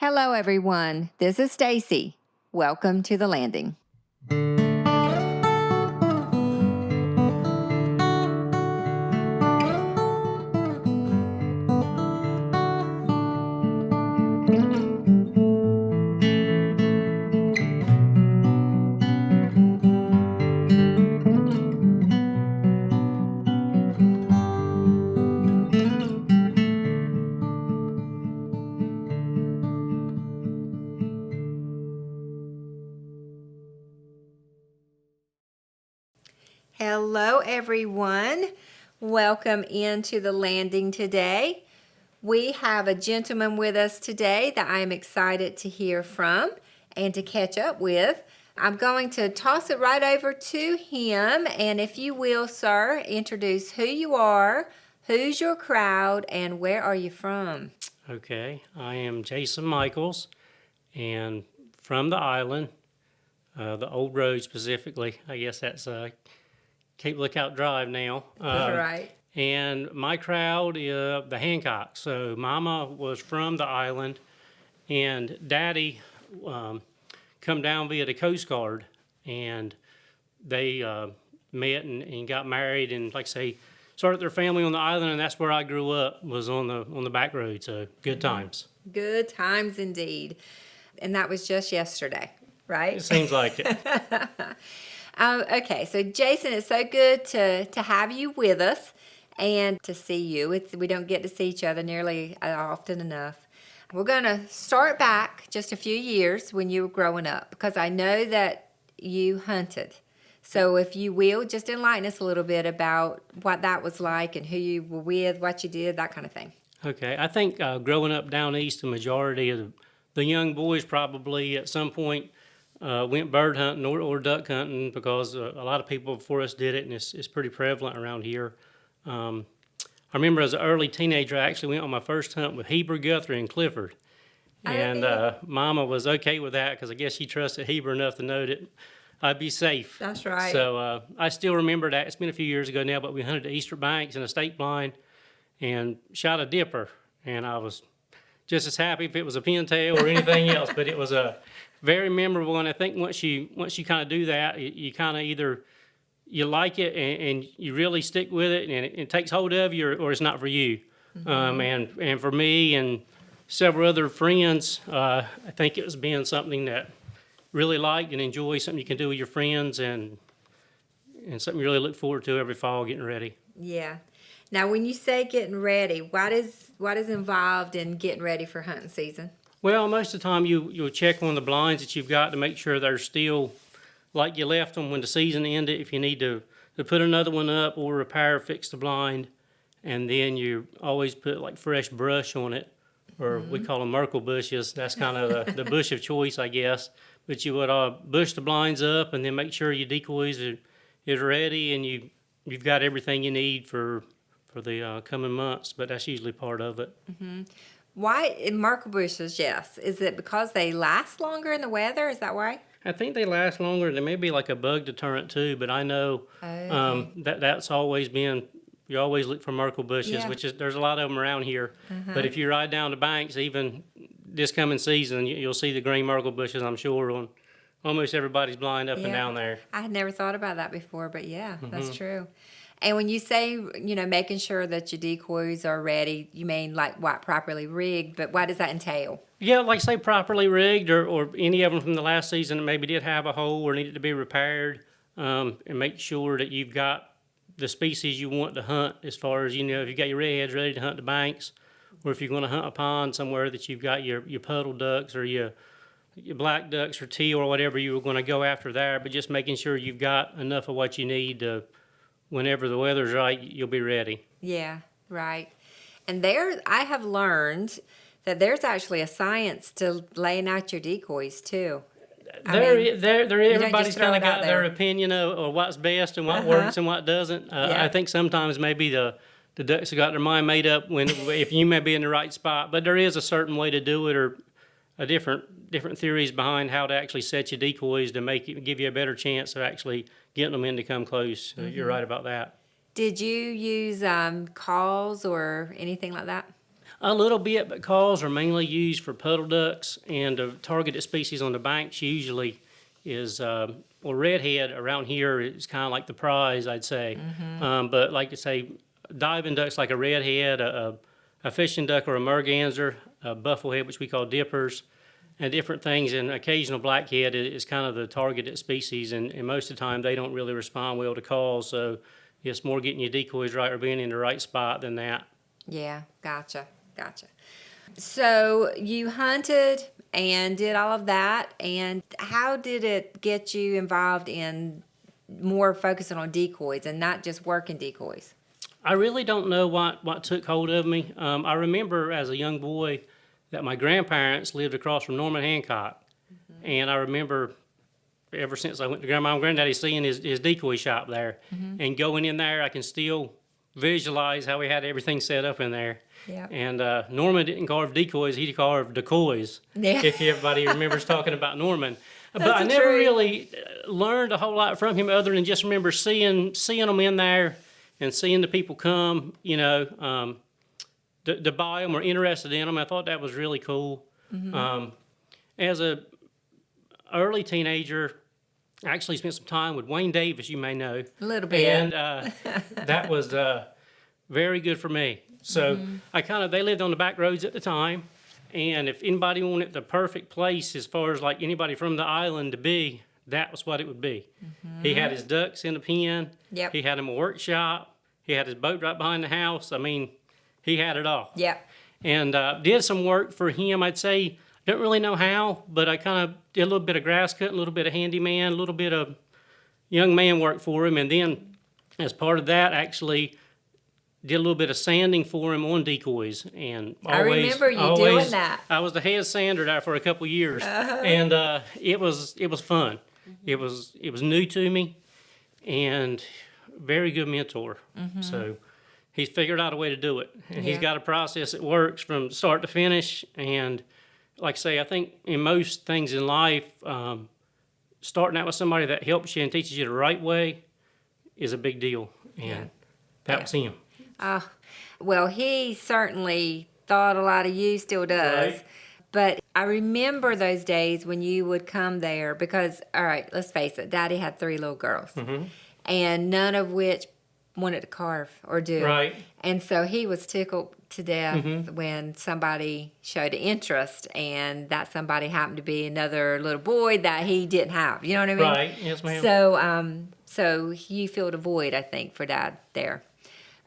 Hello, everyone. This is Stacy. Welcome to the landing. Hello, everyone. Welcome into the landing today. We have a gentleman with us today that I am excited to hear from and to catch up with. I'm going to toss it right over to him. And if you will, sir, introduce who you are, who's your crowd, and where are you from? Okay, I am Jason Michels, and from the island, the old road specifically. I guess that's Cape Lookout Drive now. Right. And my crowd is the Hancocks. So Mama was from the island, and Daddy come down via the Coast Guard, and they met and got married, and like I say, started their family on the island, and that's where I grew up, was on the back road. So good times. Good times indeed. And that was just yesterday, right? It seems like it. Okay, so Jason, it's so good to have you with us and to see you. We don't get to see each other nearly often enough. We're going to start back just a few years when you were growing up, because I know that you hunted. So if you will, just enlighten us a little bit about what that was like and who you were with, what you did, that kind of thing. Okay, I think growing up down east, the majority of the young boys probably at some point went bird hunting or duck hunting, because a lot of people before us did it, and it's pretty prevalent around here. I remember as an early teenager, I actually went on my first hunt with Heber, Guthrie, and Clifford. And Mama was okay with that, because I guess she trusted Heber enough to know that I'd be safe. That's right. So I still remember that. It's been a few years ago now, but we hunted the Easter Banks in a state blind and shot a dipper. And I was just as happy if it was a pintail or anything else, but it was a very memorable. And I think once you kind of do that, you kind of either you like it and you really stick with it, and it takes hold of you, or it's not for you. Mm-hmm. And for me and several other friends, I think it was being something that really liked and enjoy, something you can do with your friends, and something you really look forward to every fall getting ready. Yeah. Now, when you say getting ready, what is involved in getting ready for hunting season? Well, most of the time you'll check on the blinds that you've got to make sure they're still like you left them when the season ended. If you need to put another one up or repair, fix the blind, and then you always put like fresh brush on it, or we call them Merkle bushes. That's kind of the bush of choice, I guess. But you would bush the blinds up, and then make sure your decoys is ready, and you've got everything you need for the coming months. But that's usually part of it. Mm-hmm. Why in Merkle bushes? Yes, is it because they last longer in the weather? Is that why? I think they last longer. They may be like a bug deterrent too, but I know that's always been. You always look for Merkle bushes, which is there's a lot of them around here. But if you ride down the banks, even this coming season, you'll see the green Merkle bushes, I'm sure, on almost everybody's blind up and down there. I had never thought about that before, but that's true. And when you say, making sure that your decoys are ready, you mean like what, properly rigged, but what does that entail? Yeah, like say properly rigged, or any of them from the last season that maybe did have a hole or needed to be repaired, and make sure that you've got the species you want to hunt, as far as, if you've got your redheads ready to hunt the banks, or if you're going to hunt a pond somewhere that you've got your puddle ducks or your black ducks or teal or whatever you were going to go after there, but just making sure you've got enough of what you need to, whenever the weather's right, you'll be ready. Yeah, right. And I have learned that there's actually a science to laying out your decoys too. Everybody's kind of got their opinion of what's best and what works and what doesn't. I think sometimes maybe the ducks have got their mind made up if you may be in the right spot, but there is a certain way to do it, or a different theories behind how to actually set your decoys to give you a better chance of actually getting them in to come close. You're right about that. Did you use calls or anything like that? A little bit, but calls are mainly used for puddle ducks, and the targeted species on the banks usually is, well, redhead around here is kind of like the prize, I'd say. But like to say, diving ducks like a redhead, a fishing duck or a merganser, a bufflehead, which we call dippers, and different things, and occasional blackhead is kind of the targeted species, and most of the time they don't really respond well to calls, so it's more getting your decoys right or being in the right spot than that. Yeah, gotcha. So you hunted and did all of that, and how did it get you involved in more focusing on decoys and not just working decoys? I really don't know what took hold of me. I remember as a young boy that my grandparents lived across from Norman Hancock, and I remember ever since I went to Grandma and Granddaddy seeing his decoy shop there, and going in there, I can still visualize how he had everything set up in there. Yeah. And Norman didn't carve decoys; he carved decoys. Yeah. If everybody remembers talking about Norman, but I a never treat. really learned a whole lot from him other than just remember seeing them in there and seeing the people come, to buy them or interested in them. I thought that was really cool. As a early teenager, I actually spent some time with Wayne Davis, you may know. A little bit. And that was very good for me. So they lived on the back roads at the time. And if anybody wanted the perfect place as far as like anybody from the island to be, that was what it would be. He had his ducks in a pen. Yep. He had him a workshop. He had his boat right behind the house. I mean, he had it all. Yep. And did some work for him. I'd say, don't really know how, but I kind of did a little bit of grass cutting, a little bit of handyman, a little bit of young man work for him. And then as part of that, actually did a little bit of sanding for him on decoys. And I remember you doing that. I was the head sander there for a couple of years. And it was fun. It was new to me and very good mentor. So he's figured out a way to do it. And he's got a process that works from start to finish. And like I say, I think in most things in life, starting out with somebody that helps you and teaches you the right way is a big deal. And that was him. Well, he certainly thought a lot of you, still does. Right. But I remember those days when you would come there because, all right, let's face it, Daddy had 3 little girls, and none of which wanted to carve or do. Right. And so he was tickled to death when somebody showed interest, and that somebody happened to be another little boy that he didn't have. You know what I mean? Right. Yes, ma'am. So you filled a void, I think, for Dad there.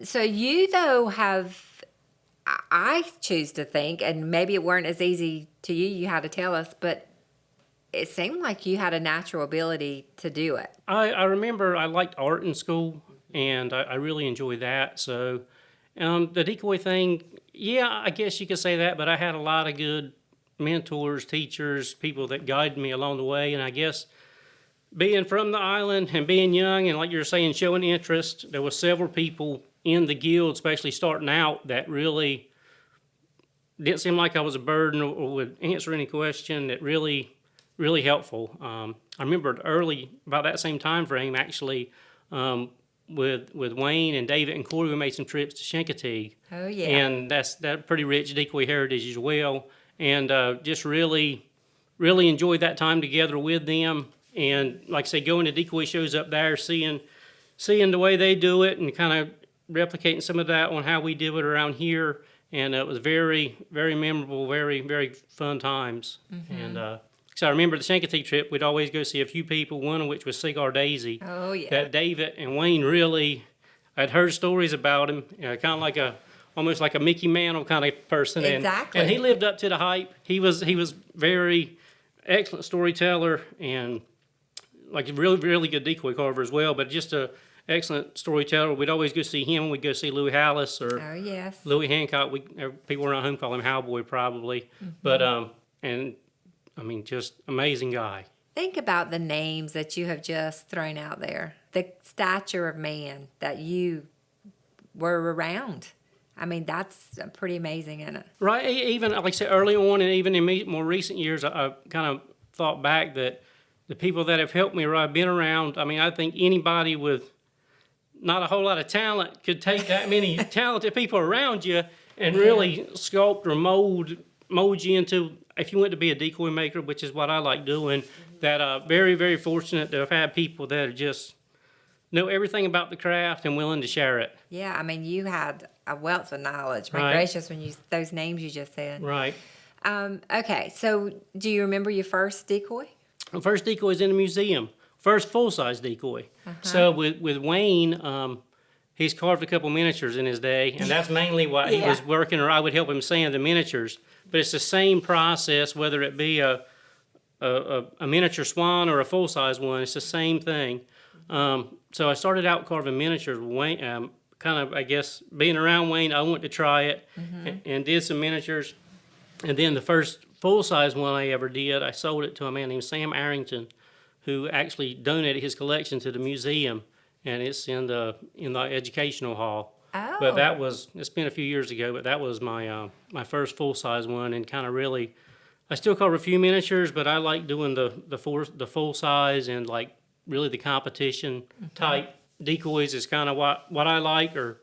So you, though, I choose to think, and maybe it weren't as easy to you had to tell us, but it seemed like you had a natural ability to do it. I remember I liked art in school, and I really enjoyed that. So the decoy thing, yeah, I guess you could say that, but I had a lot of good mentors, teachers, people that guided me along the way, and I guess being from the island and being young and like you were saying, showing interest, there were several people in the guild, especially starting out, that really didn't seem like I was a burden or would answer any question. That really helpful. I remember early, about that same time frame, actually, with Wayne and David and Corey, we made some trips to Chincoteague. Oh, yeah. And that's pretty rich decoy heritage as well. And just really enjoyed that time together with them. And like I say, going to decoy shows up there, seeing the way they do it and kind of replicating some of that on how we do it around here. And it was very, very memorable, very, very fun times. And so I remember the Chincoteague trip, we'd always go see a few people, one of which was Cigar Daisy. Oh, yeah. That David and Wayne I'd heard stories about him, kind of like almost like a Mickey Mantle kind of person. Exactly. And he lived up to the hype. He was very excellent storyteller and like a really, really good decoy carver as well, but just a excellent storyteller. We'd always go see him. We'd go see Louis Hallis or Oh, yes. Louis Hancock. People around home call him Howboy probably. But, and I mean, just amazing guy. Think about the names that you have just thrown out there. The stature of man that you were around. I mean, that's pretty amazing, isn't it? Right. Even, like I said, early on and even in more recent years, I kind of thought back that the people that have helped me or I've been around, I mean, I think anybody with not a whole lot of talent could take that many talented people around you and really sculpt or mold you into, if you want to be a decoy maker, which is what I like doing, that very, very fortunate to have had people that are just know everything about the craft and willing to share it. Yeah, I mean, you had a wealth of knowledge. My Right. gracious, when you those names you just said. Right. Okay, so do you remember your first decoy? The first decoy is in the museum. First full-size decoy. So with Wayne, he's carved a couple miniatures in his day, and that's mainly what he was working, or I would help him sand the miniatures. But it's the same process, whether it be a miniature swan or a full-size one. It's the same thing. So I started out carving miniatures. Wayne, kind of, I guess, being around Wayne, I wanted to try it and did some miniatures. And then the first full-size one I ever did, I sold it to a man named Sam Arrington, who actually donated his collection to the museum, and it's in the educational hall. Oh. But it's been a few years ago, but that was my my first full-size one, and kind of really, I still carve a few miniatures, but I like doing the full-size and like really the competition type decoys is kind of what I like, or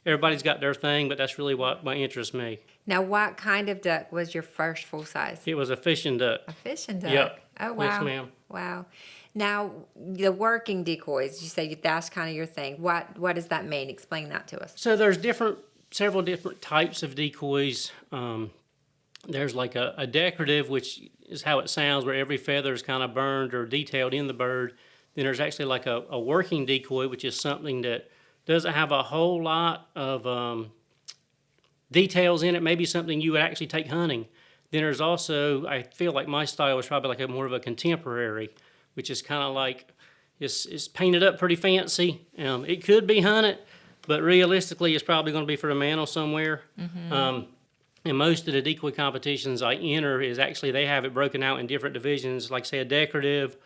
everybody's got their thing, but that's really what interests me. Now, what kind of duck was your first full size? It was a fishing duck. A fishing duck. Yep. Oh, wow. Yes, ma'am. Wow. Now, the working decoys, you say that's kind of your thing. What does that mean? Explain that to us. So there's several different types of decoys. There's like a decorative, which is how it sounds, where every feather is kind of burned or detailed in the bird. Then there's actually like a working decoy, which is something that doesn't have a whole lot of details in it, maybe something you would actually take hunting. Then there's also, I feel like my style is probably like more of a contemporary, which is kind of like, it's painted up pretty fancy. It could be hunted, but realistically it's probably going to be for a mantle somewhere. And most of the decoy competitions I enter is actually, they have it broken out in different divisions, like say a decorative,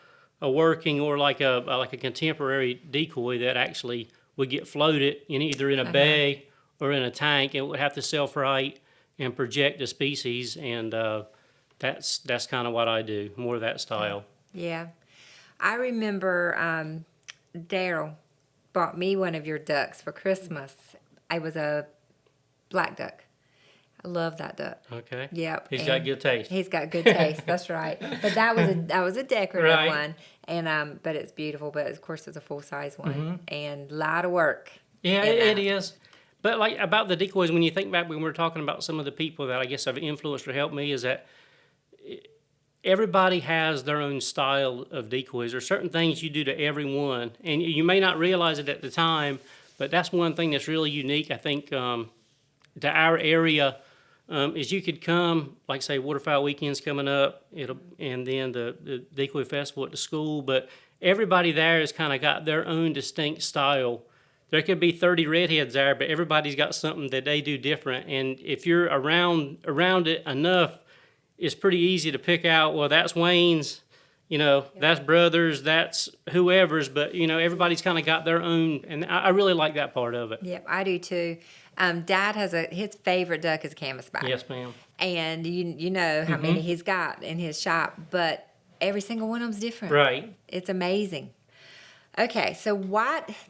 a working, or like a contemporary decoy that actually would get floated in either in a bay or in a tank. It would have to self-right and project the species, and that's kind of what I do, more of that style. Yeah. I remember Daryl bought me one of your ducks for Christmas. It was a black duck. I love that duck. Okay. Yep. He's got good taste. He's got good taste. That's right. But that was a decorative Right. one, and but it's beautiful. But of course, it's a full size one, and a lot of work. Yeah, it is. But like about the decoys, when you think back when we were talking about some of the people that I guess have influenced or helped me, is that everybody has their own style of decoys. There's certain things you do to everyone, and you may not realize it at the time, but that's one thing that's really unique, I think, to our area. Is you could come, like say Waterfowl Weekend's coming up, and then the Decoy Festival at the school, but everybody there has kind of got their own distinct style. There could be 30 redheads there, but everybody's got something that they do different, and if you're around it enough, it's pretty easy to pick out, well, that's Wayne's, that's Brothers, that's whoever's, but, everybody's kind of got their own, and I really like that part of it. Yep, I do too. Dad has his favorite duck is canvasback. Yes, ma'am. And you know how many he's got in his shop, but every single one of them's different. Right. It's amazing. Okay, so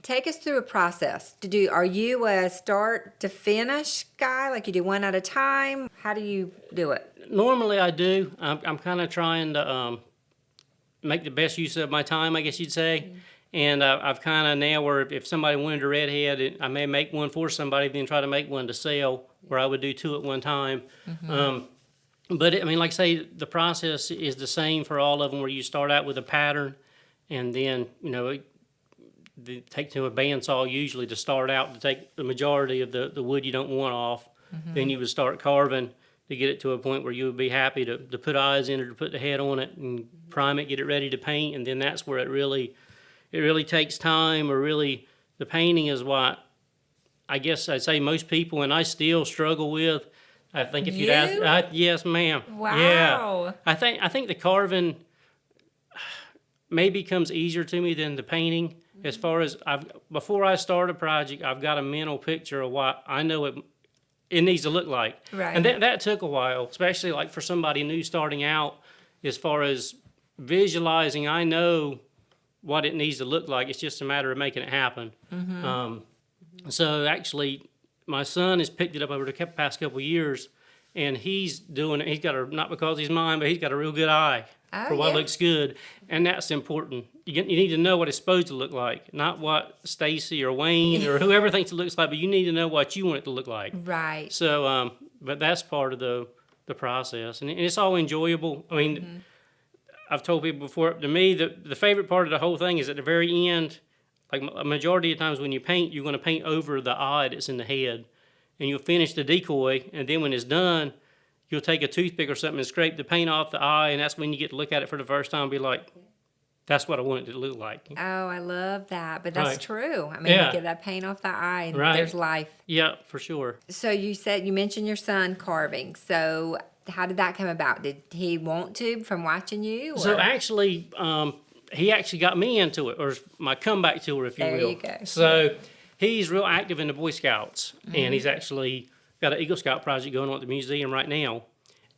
take us through a process to do. Are you a start to finish guy? Like you do one at a time? How do you do it? Normally I do. I'm kind of trying to make the best use of my time, I guess you'd say. And I've kind of now where if somebody wanted a redhead, I may make one for somebody, then try to make one to sell, where I would do two at one time. But like I say, the process is the same for all of them, where you start out with a pattern, and then take to a bandsaw usually to start out to take the majority of the wood you don't want off. Then you would start carving to get it to a point where you would be happy to put eyes in it, or put the head on it and prime it, get it ready to paint, and then that's where it really takes time, or really the painting is what I guess I'd say most people, and I still struggle with. I think if you'd ask, yes, ma'am. Wow. Yeah. I think the carving maybe comes easier to me than the painting. As far as before I start a project, I've got a mental picture of what I know it needs to look like. Right. And that took a while, especially like for somebody new starting out, as far as visualizing. I know what it needs to look like. It's just a matter of making it happen. So actually, my son has picked it up over the past couple of years, and he's doing it. He's got not because he's mine, but he's got a real good eye for what looks good, and that's important. You need to know what it's supposed to look like, not what Stacy or Wayne or whoever thinks it looks like, but you need to know what you want it to look like. Right. So, but that's part of the process, and it's all enjoyable. I mean, I've told people before, to me, the favorite part of the whole thing is at the very end. Like a majority of times when you paint, you're going to paint over the eye that's in the head. And you'll finish the decoy, and then when it's done, you'll take a toothpick or something and scrape the paint off the eye, and that's when you get to look at it for the first time and be like, that's what I want it to look like. Oh, I love that. But that's Right. true. I mean, Yeah. you get that paint off the eye, and Right. there's life. Yeah, for sure. So you mentioned your son carving. So how did that come about? Did he want to from watching you? So or- actually, he actually got me into it, or my comeback tour, if you There will. you go. So he's real active in the Boy Scouts, and he's actually got an Eagle Scout project going on at the museum right now.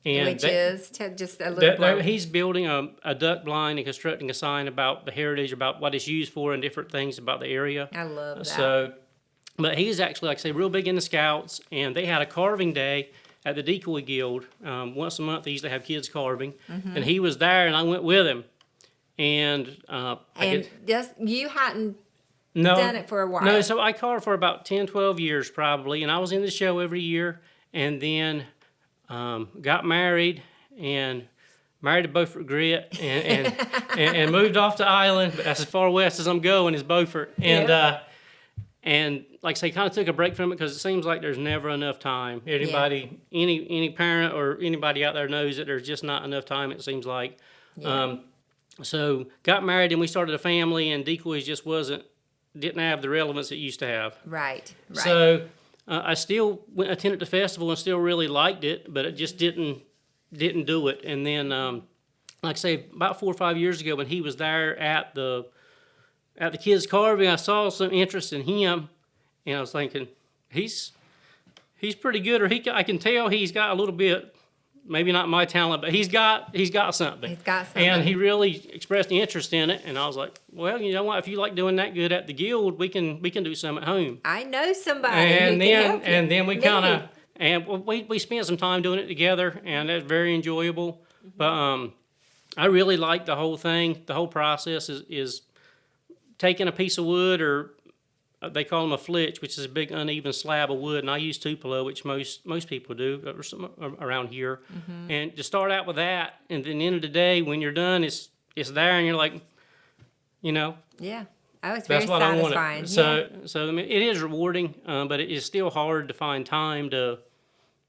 And which is just a little blurb. he's building a duck blind and constructing a sign about the heritage, about what it's used for, and different things about the area. I love that. So, but he's actually, like I say, real big in the Scouts, and they had a carving day at the Decoy Guild. Once a month, they used to have kids carving, and he was there, and I went with him. And and just you hadn't no, done it for a while. No, so I carved for about 10, 12 years probably, and I was in the show every year, and then got married and married a Beaufort Grit and moved off to Ireland. But that's as far west as I'm going is Beaufort. And like I say, kind of took a break from it because it seems like there's never enough time. Any parent or anybody out there knows that there's just not enough time, it seems like. Yeah. So got married and we started a family, and decoys just didn't have the relevance it used to have. Right. So I still attended the festival and still really liked it, but it just didn't do it. And then, like I say, about 4 or 5 years ago, when he was there at the kids carving, I saw some interest in him, and I was thinking, he's pretty good, or I can tell he's got a little bit, maybe not my talent, but he's got something. He's got something. And he really expressed interest in it, and I was like, well, you know what? If you like doing that good at the guild, we can do some at home. I know somebody And who can help you. then we Me. kind of we spent some time doing it together, and that's very enjoyable. But I really like the whole thing. The whole process is taking a piece of wood, or they call them a flitch, which is a big uneven slab of wood, and I use Tupelo, which most people do around here. And to start out with that, and then at the end of the day, when you're done, it's there, and you're like, you know, Yeah. Oh, it's very that's what satisfying. I wanted. So I mean, it is rewarding, but it is still hard to find time to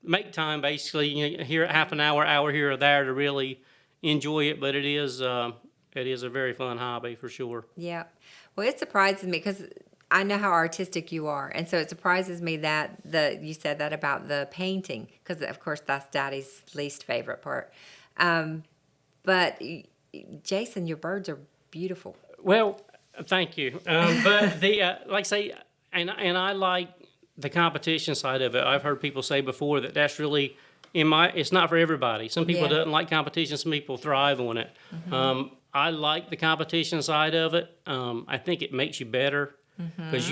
make time. Basically, you know, here at half an hour here or there to really enjoy it. But it is a very fun hobby for sure. Yeah. Well, it surprises me because I know how artistic you are, and so it surprises me that you said that about the painting, because of course that's Daddy's least favorite part. But Jason, your birds are beautiful. Well, thank you. But like I say, and I like the competition side of it. I've heard people say before that's really it's not for everybody. Some people Yeah. don't like competition. Some people thrive on it. I like the competition side of it. I think it makes you better because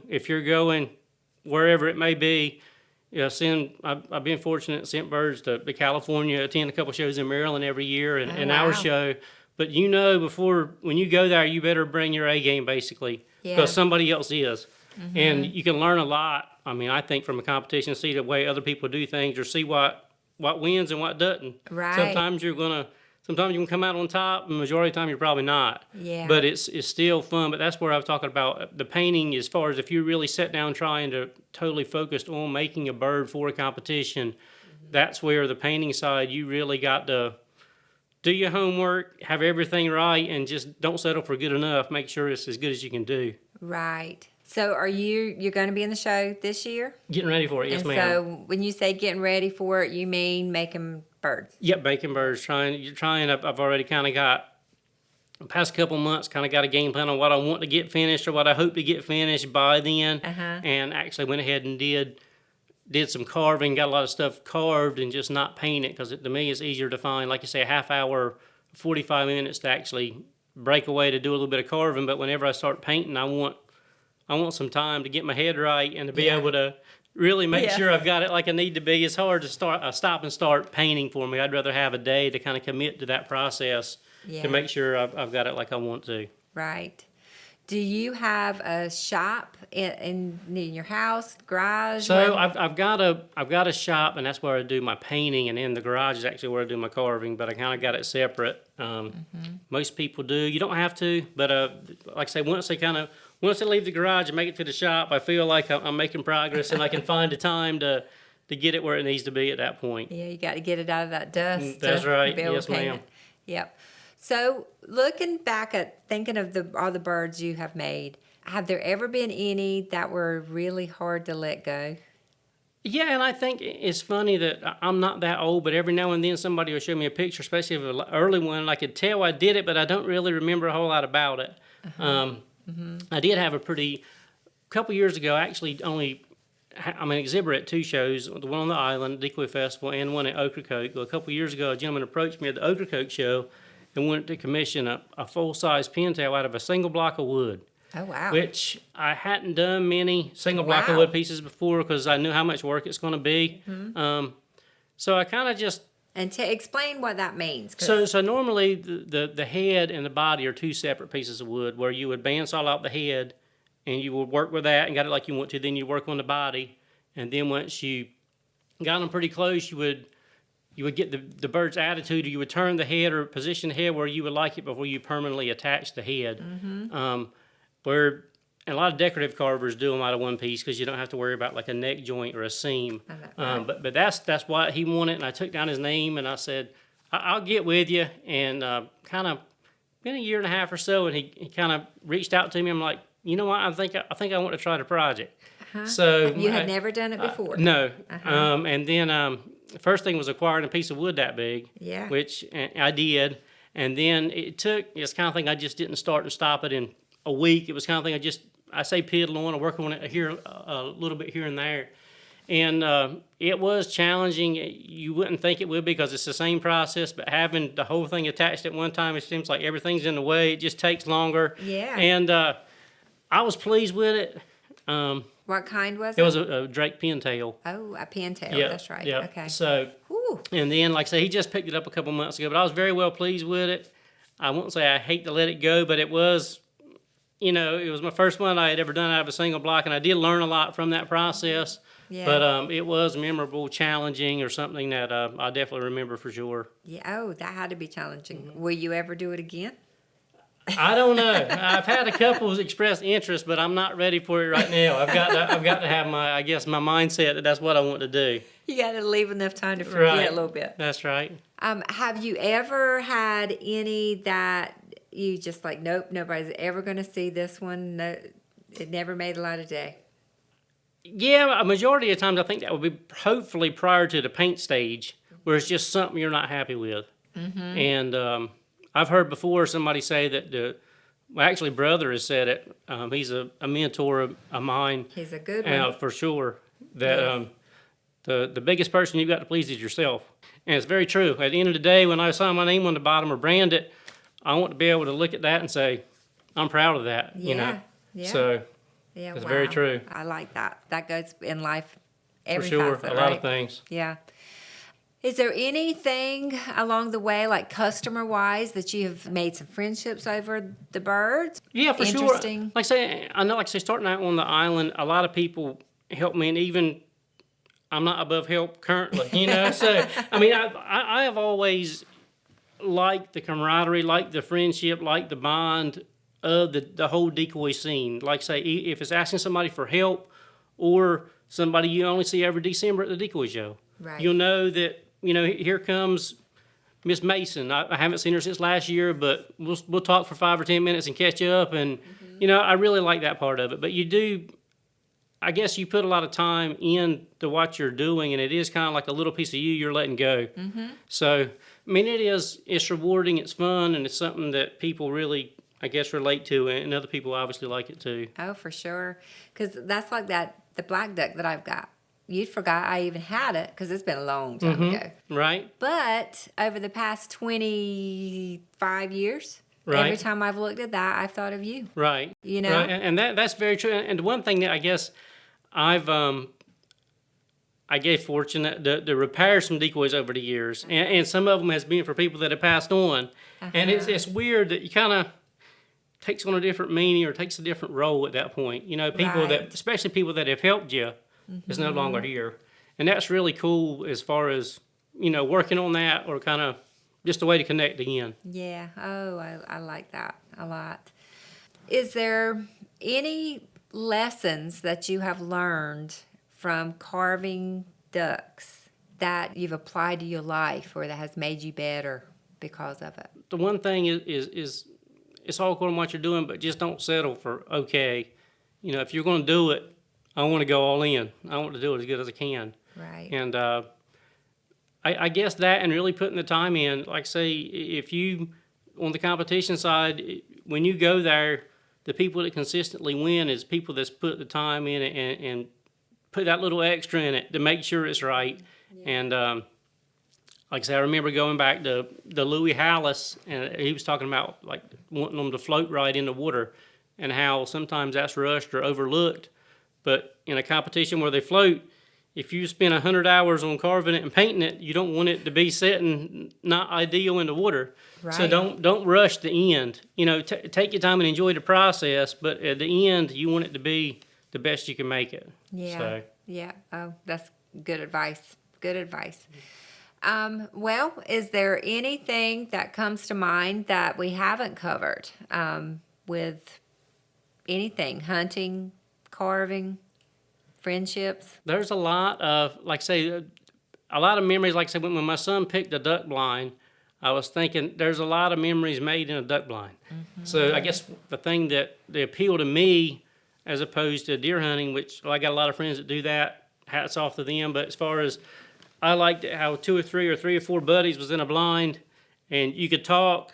if you're going wherever it may be. I've been fortunate and sent birds to California, attend a couple shows in Maryland every year, and our show. But before when you go there, you better bring your A game basically, because somebody else is, and you can learn a lot. I mean, I think from a competition, see the way other people do things, or see what wins and what doesn't. Right. Sometimes you can come out on top, and the majority of the time you're probably not. Yeah. But it's still fun. But that's where I was talking about the painting, as far as if you really sit down trying to totally focused on making a bird for a competition, that's where the painting side, you really got to do your homework, have everything right, and just don't settle for good enough. Make sure it's as good as you can do. Right. So you're going to be in the show this year? Getting ready for it, yes, And ma'am. so when you say getting ready for it, you mean making birds? Yep, bacon birds. I've already kind of got, the past couple months, kind of got a game plan on what I want to get finished or what I hope to get finished by then. And actually went ahead and did some carving, got a lot of stuff carved and just not painted, because to me it's easier to find, like you say, a half hour, 45 minutes to actually break away to do a little bit of carving. But whenever I start painting, I want some time to get my head right and to be able to really make Yes. sure I've got it like I need to be. It's hard to stop and start painting for me. I'd rather have a day to kind of commit to that process Yeah. to make sure I've got it like I want to. Right. Do you have a shop in your house, garage? So I've got a shop, and that's where I do my painting, and in the garage is actually where I do my carving. But I kind of got it separate. Most people do. You don't have to, but like I say, once they leave the garage and make it to the shop, I feel like I'm making progress, and I can find the time to get it where it needs to be at that point. Yeah, you got to get it out of that dust. That's to right. be able Yes, to paint ma'am. it. Yep. So looking back at thinking of all the birds you have made, have there ever been any that were really hard to let go? Yeah, and I think it's funny that I'm not that old, but every now and then somebody will show me a picture, especially of an early one, and I could tell I did it, but I don't really remember a whole lot about it. I did have a couple years ago, I actually I'm an exhibitor at two shows, the one on the island, Decoy Festival, and one at Ocracoke. Well, a couple years ago, a gentleman approached me at the Ocracoke show and wanted to commission a full-size pintail out of a single block of wood. Oh, wow. Which I hadn't done many single block of Wow. wood pieces before because I knew how much work it's going to be. So I kind of just And to explain what that means. 'Cause- so normally the head and the body are two separate pieces of wood where you would bandsaw out the head and you would work with that and got it like you want to. Then you work on the body, and then once you got them pretty close, you would get the bird's attitude, or you would turn the head or position the head where you would like it before you permanently attach the head. Where and a lot of decorative carvers do them out of one piece because you don't have to worry about like a neck joint or a seam. Right. But that's what he wanted, and I took down his name and I said, I'll get with you. And kind of been a year and a half or so, and he kind of reached out to me. I'm like, you know what? I think I want to try the project. So you had never done it before. No. And then first thing was acquiring a piece of wood that big. Yeah. Which I did, and then it's kind of thing I just didn't start and stop it in a week. It was kind of thing I say piddle on and work on it here a little bit here and there. And it was challenging. You wouldn't think it would be because it's the same process, but having the whole thing attached at one time, it seems like everything's in the way. It just takes longer. Yeah. And I was pleased with it. What kind was It it? was a Drake pintail. Oh, a pintail. Yeah, That's right. yeah. Okay. So, Whew. and then, like I say, he just picked it up a couple months ago, but I was very well pleased with it. I won't say I hate to let it go, but it was, it was my first one I had ever done out of a single block, and I did learn a lot from that process. Yeah. But it was memorable, challenging, or something that I definitely remember for sure. Yeah. Oh, that had to be challenging. Will you ever do it again? I don't know. I've had a couple express interest, but I'm not ready for it right now. I've got to have my mindset that that's what I want to do. You got to leave enough time to forget Right. a little bit. That's right. Have you ever had any that you just like, nope, nobody's ever going to see this one? No, it never made the light of day. Yeah, a majority of times I think that would be hopefully prior to the paint stage, where it's just something you're not happy with. And I've heard before somebody say that actually brother has said it. He's a mentor of mine. He's a good one. For sure. That the biggest person you've got to please is yourself. And it's very true. At the end of the day, when I sign my name on the bottom or brand it, I want to be able to look at that and say, I'm proud of that. Yeah, yeah. So Yeah, it's very true. I like that. That goes in life, for every sure, facet, a lot right? of things. Yeah. Is there anything along the way, like customer-wise, that you have made some friendships over the birds? Yeah, for sure. Interesting. Like I say, starting out on the island, a lot of people help me, and even I'm not above help currently, So, I mean, I have always liked the camaraderie, liked the friendship, liked the bond of the whole decoy scene. Like say, if it's asking somebody for help or somebody you only see every December at the decoy show, Right. you'll know that, here comes Miss Mason. I haven't seen her since last year, but we'll talk for 5 or 10 minutes and catch up. And, I really like that part of it. But I guess you put a lot of time into what you're doing, and it is kind of like a little piece of you're letting go. So, I mean, it's rewarding, it's fun, and it's something that people really, I guess, relate to, and other people obviously like it too. Oh, for sure. Because that's like the black duck that I've got. You forgot I even had it because it's been a long time ago. Right? But over the past 25 years, Right. every time I've looked at that, I've thought of you. Right. You know? Right. And that's very true. And the one thing that I guess I've I get fortunate to repair some decoys over the years, and some of them has been for people that have passed on. And it's weird that you kind of takes on a different meaning or takes a different role at that point. You know, people that, Right. especially people that have helped you, is no longer here, and that's really cool as far as working on that or kind of just a way to connect again. Yeah. Oh, I like that a lot. Is there any lessons that you have learned from carving ducks that you've applied to your life or that has made you better because of it? The one thing is it's all according to what you're doing, but just don't settle for okay. If you're going to do it, I want to go all in. I want to do it as good as I can. Right. And I guess that and really putting the time in, like say, if you, on the competition side, when you go there, the people that consistently win is people that's put the time in and put that little extra in it to make sure it's right. And like I said, I remember going back to Louis Hallis, and he was talking about like wanting them to float right in the water and how sometimes that's rushed or overlooked. But in a competition where they float, if you spend 100 hours on carving it and painting it, you don't want it to be sitting not ideal in the water. Right. So don't rush the end. Take your time and enjoy the process, but at the end, you want it to be the best you can make it. Yeah. So. Yeah. Oh, that's good advice. Good advice. Well, is there anything that comes to mind that we haven't covered with anything, hunting, carving, friendships? There's a lot of, like I say, a lot of memories. Like I said, when my son picked a duck blind, I was thinking there's a lot of memories made in a duck blind. So I guess the thing that the appeal to me, as opposed to deer hunting, which I got a lot of friends that do that, hats off to them. But as far as I liked it how three or four buddies was in a blind, and you could talk,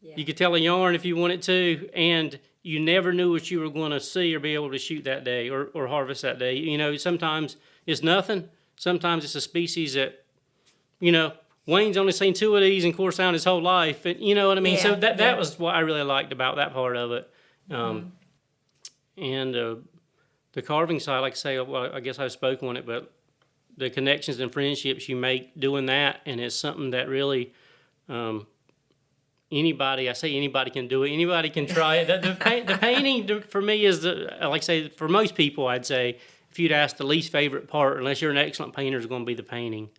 you could tell a yarn if you wanted to, and you never knew what you were going to see or be able to shoot that day or harvest that day. Sometimes it's nothing. Sometimes it's a species that, Wayne's only seen two of these in Core Sound his whole life. And you know what I mean? Yeah, So that was what I really liked about that part of it. And the carving side, like I say, well, I guess I've spoken on it, but the connections and friendships you make doing that, and it's something that really anybody can do it. Anybody can try it. The painting for me is like I say, for most people, I'd say if you'd ask the least favorite part, unless you're an excellent painter, is going to be the painting.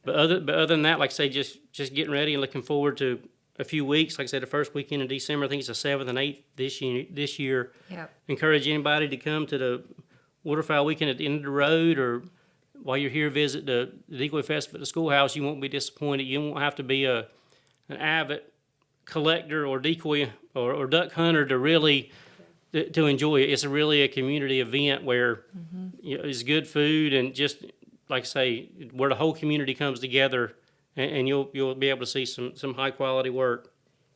But other than that, like I say, just getting ready and looking forward to a few weeks. Like I said, the first weekend in December, I think it's the 7th and 8th this year. Yep. Encourage anybody to come to the Waterfowl Weekend at the end of the road, or while you're here, visit the Decoy Festival at the schoolhouse. You won't be disappointed. You won't have to be an avid collector or decoy or duck hunter to really to enjoy it. It's really a community event where it's good food and just like I say, where the whole community comes together, and you'll be able to see some high quality work.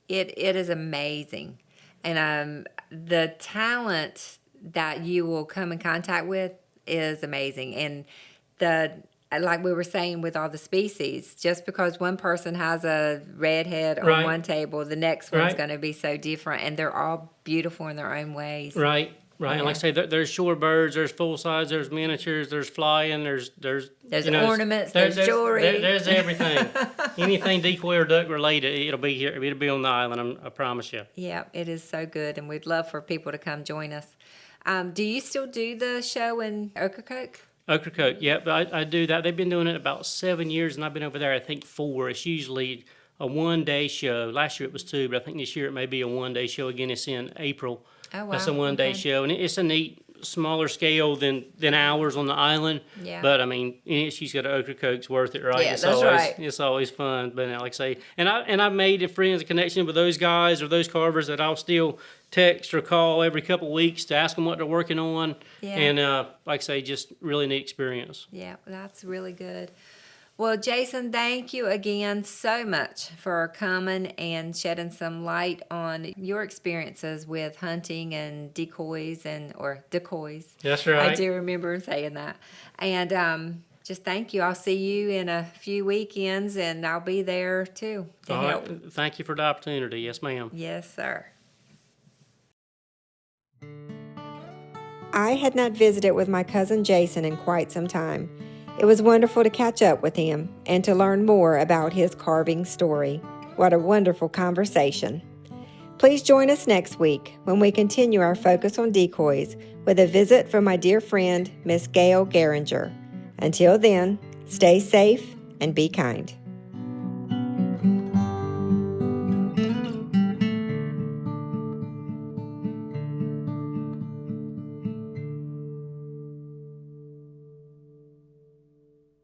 It is amazing, and the talent that you will come in contact with is amazing. And like we were saying with all the species, just because one person has a redhead on one table, the next one's going to be so different, and they're all beautiful in their own ways. Right. Yeah. And like I say, there's shorebirds, there's full size, there's miniatures, there's flying, there's ornaments, there's jewelry, there's everything. Anything decoy or duck related, it'll be here. It'll be on the island. I promise you. Yeah, it is so good, and we'd love for people to come join us. Do you still do the show in Ocracoke? Ocracoke, yep, I do that. They've been doing it about 7 years, and I've been over there, I think, 4. It's usually a one-day show. Last year it was 2, but I think this year it may be a one-day show. Again, it's in April. Oh, wow. That's a one-day show, and it's a neat, smaller scale than ours on the island. Yeah. But, I mean, any excuse to go to Ocracoke's worth it, right? Yeah, that's right. It's always fun. But, like I say, and I've made a friends, a connection with those guys or those carvers that I'll still text or call every couple of weeks to ask them what they're working on. Yeah. And, like I say, just really neat experience. Yeah, that's really good. Well, Jason, thank you again so much for coming and shedding some light on your experiences with hunting and decoys or decoys. That's right. I do remember saying that. And just thank you. I'll see you in a few weekends, and I'll be there too to help. Right. Thank you for the opportunity. Yes, ma'am. Yes, sir. I had not visited with my cousin Jason in quite some time. It was wonderful to catch up with him and to learn more about his carving story. What a wonderful conversation. Please join us next week when we continue our focus on decoys with a visit from my dear friend, Miss Gail Geringer. Until then, stay safe and be kind.